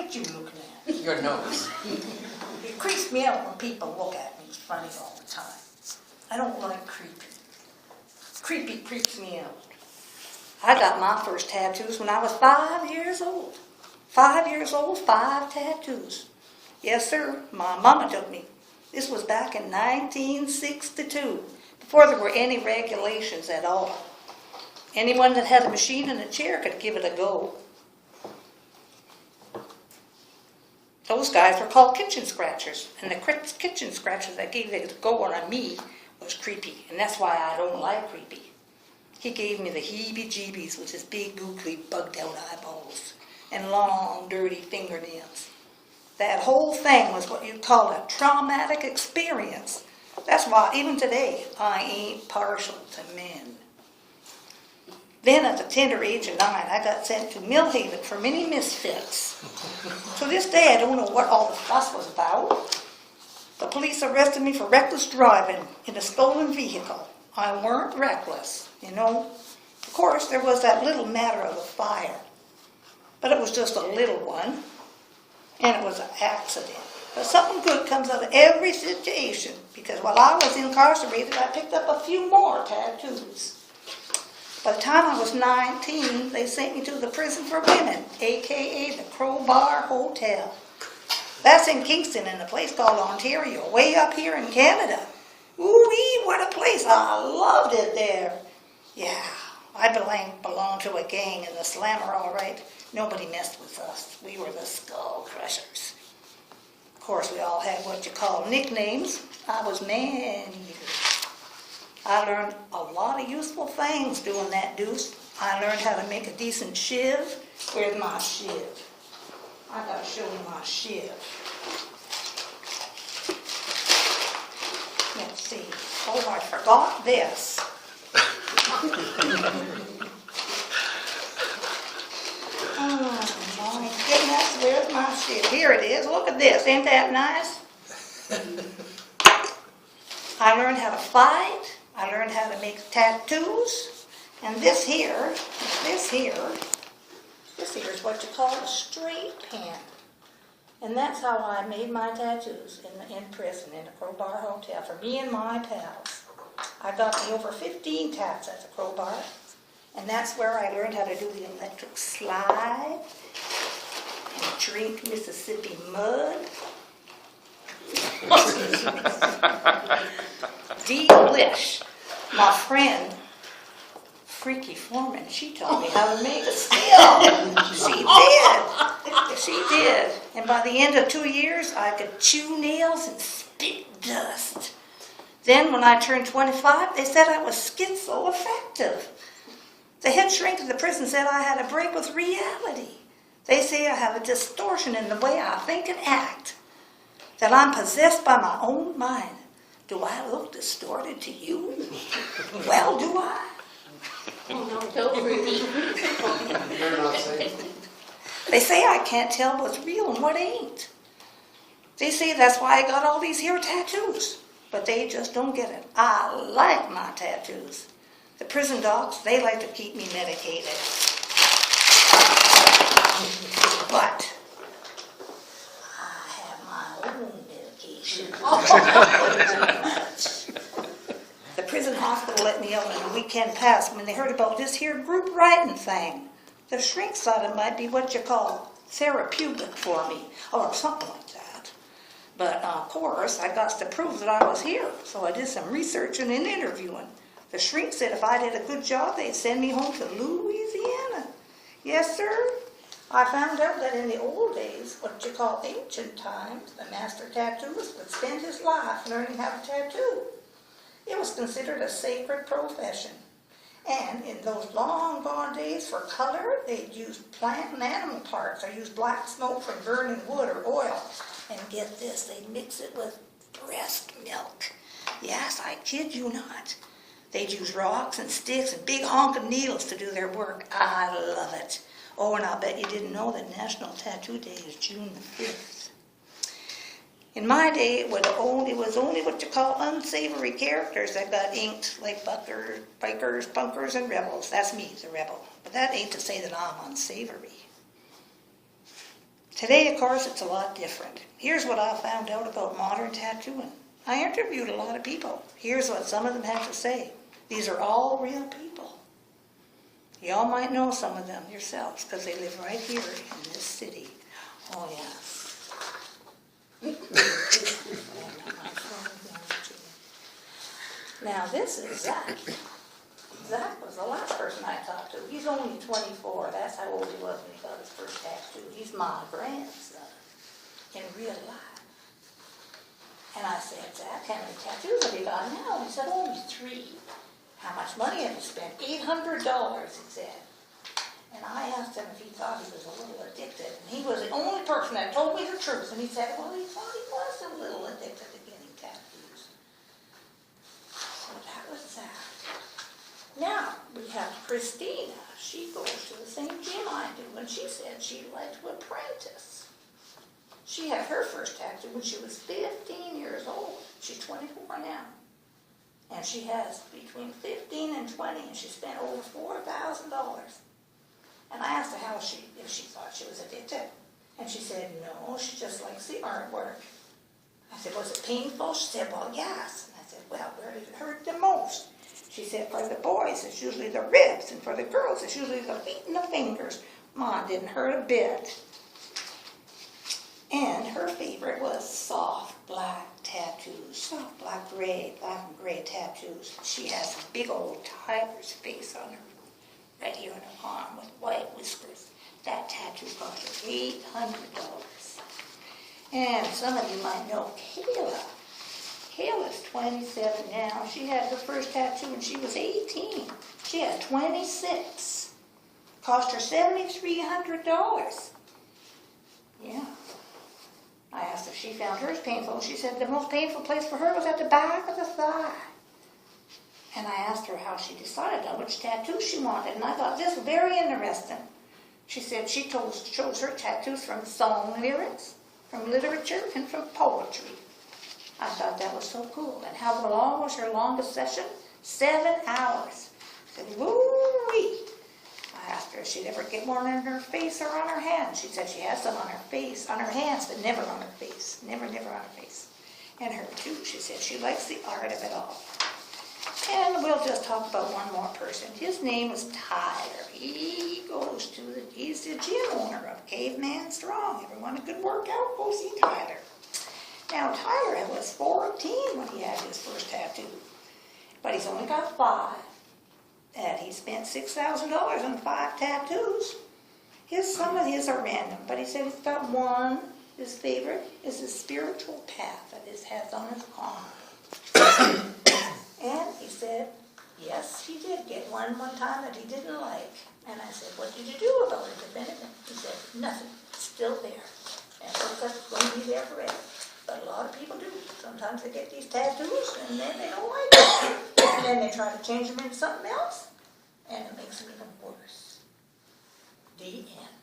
What you looking at? Your nose. It creeps me out when people look at me funny all the time. I don't like creepy. Creepy creeps me out. I got my first tattoos when I was 5 years old. 5 years old, 5 tattoos. Yes, sir, my mama took me. This was back in 1962, before there were any regulations at all. Anyone that had a machine and a chair could give it a go. Those guys were called kitchen scratchers, and the kitchen scratchers that gave it a go on me was creepy, and that's why I don't like creepy. He gave me the heebie-jeebies with his big, googly, bugged-out eyeballs and long, dirty fingernails. That whole thing was what you'd call a traumatic experience. That's why, even today, I ain't partial to men. Then, at the tender age of 9, I got sent to Millhaven for many misfits. To this day, I don't know what all the fuss was about. The police arrested me for reckless driving in a stolen vehicle. I weren't reckless, you know. Of course, there was that little matter of the fire. But it was just a little one, and it was an accident. But something good comes out of every situation, because while I was incarcerated, I picked up a few more tattoos. By the time I was 19, they sent me to the prison for women, a.k.a. the Crowbar Hotel. That's in Kingston, in a place called Ontario, way up here in Canada. Ooh-wee, what a place. I loved it there. Yeah, I belonged to a gang in the Slammer, all right. Nobody messed with us. We were the Skull Crushers. Of course, we all had what you call nicknames. I was Man-Eater. I learned a lot of useful things doing that deuce. I learned how to make a decent shiv. Where's my shiv? I gotta show you my shiv. Let's see. Oh, I forgot this. Oh my goodness, where's my shiv? Here it is. Look at this. Ain't that nice? I learned how to fight. I learned how to make tattoos, and this here is what you call a straight pen. And that's how I made my tattoos in prison, in the Crowbar Hotel, for me and my pals. I got me over 15 tats at the Crowbar, and that's where I learned how to do the electric slide, and drink Mississippi mud. Delish. My friend, Freaky Foreman, she taught me how to make a still. She did. And by the end of 2 years, I could chew nails and spit dust. Then when I turned 25, they said I was schizoaffective. The head shrink of the prison said I had a break with reality. They say I have a distortion in the way I think and act, that I'm possessed by my own mind. Do I look distorted to you? Well, do I? Oh no, don't freaky. You're not safe. They say I can't tell what's real and what ain't. They say that's why I got all these here tattoos. But they just don't get it. I like my tattoos. The prison docs, they like to keep me medicated. But I have my own medication. The prison hospital let me out on a weekend pass when they heard about this here group writing thing. The shrinks thought it might be what you call therapeutic for me, or something like that. But of course, I got to prove that I was here, so I did some researching and interviewing. The shrink said if I did a good job, they'd send me home to Louisiana. Yes, sir. I found out that in the old days, what you call ancient times, the master tattooist would spend his life learning how to tattoo. It was considered a sacred profession. And in those long gone days for color, they'd use plant and animal parts, or use black smoke from burning wood or oil. And get this, they'd mix it with breast milk. Yes, I kid you not. They'd use rocks and sticks and big honking needles to do their work. I love it. Oh, and I'll bet you didn't know that National Tattoo Day is June the 5th. In my day, it was only what you call unsavory characters that got inked, like bikers, punkers, and rebels. That's me, the rebel. But that ain't to say that I'm unsavory. Today, of course, it's a lot different. Here's what I found out about modern tattooing. I interviewed a lot of people. Here's what some of them had to say. These are all real people. Y'all might know some of them yourselves because they live right here in this city. Oh, yes. Now, this is Zach. Zach was the last person I talked to. He's only 24. That's how old he was when he got his first tattoo. He's my grandson in real life. And I said, Zach, how many tattoos have you got now? He said, only 3. How much money have you spent? $800, he said. And I asked him if he thought he was a little addicted. And he was the only person that told me the truth. And he said, well, he thought he was a little addicted to getting tattoos. So that was Zach. Now, we have Christina. She goes to the same gym I do, and she said she'd like to apprentice. She had her first tattoo when she was 15 years old. She's 24 now. And she has between 15 and 20, and she spent over $4,000. And I asked her if she thought she was addicted. And she said, no, she just likes the artwork. I said, was it painful? She said, well, yes. And I said, well, where did it hurt the most? She said, for the boys, it's usually the ribs, and for the girls, it's usually the feet and the fingers. Mine didn't hurt a bit. And her favorite was soft black tattoos, soft black and gray tattoos. She has a big old tiger's face on her, right here on her arm with white whiskers. That tattoo cost her $800. And some of you might know Kayla. Kayla's 27 now. She had her first tattoo when she was 18. She has 26. Cost her $7,300. Yeah. I asked if she found hers painful. She said the most painful place for her was at the back of the thigh. And I asked her how she decided on which tattoo she wanted, and I thought this was very interesting. She said she chose her tattoos from song lyrics, from literature, and from poetry. I thought that was so cool. And how long was her longest session? 7 hours. I said, woo-wee. I asked her if she'd ever get one on her face or on her hands. She said she has some on her face, on her hands, but never on her face. Never on her face. And her too, she said she likes the art of it all. And we'll just talk about one more person. His name was Tyler. He's the gym owner of Caveman Strong. Ever want a good workout? Go see Tyler. Now, Tyler was 14 when he had his first tattoo, but he's only got 5, and he spent $6,000 on 5 tattoos. Some of his are random, but he said he's got one. His favorite is the spiritual path that he has on his arm. And he said, yes, he did get one time that he didn't like. And I said, what did you do about it, if anything? He said, nothing. It's still there. And it looks like it's going to be there forever. But a lot of people do. Sometimes they get these tattoos and then they don't like them. And then they try to change them into something else, and it makes them even worse. The end.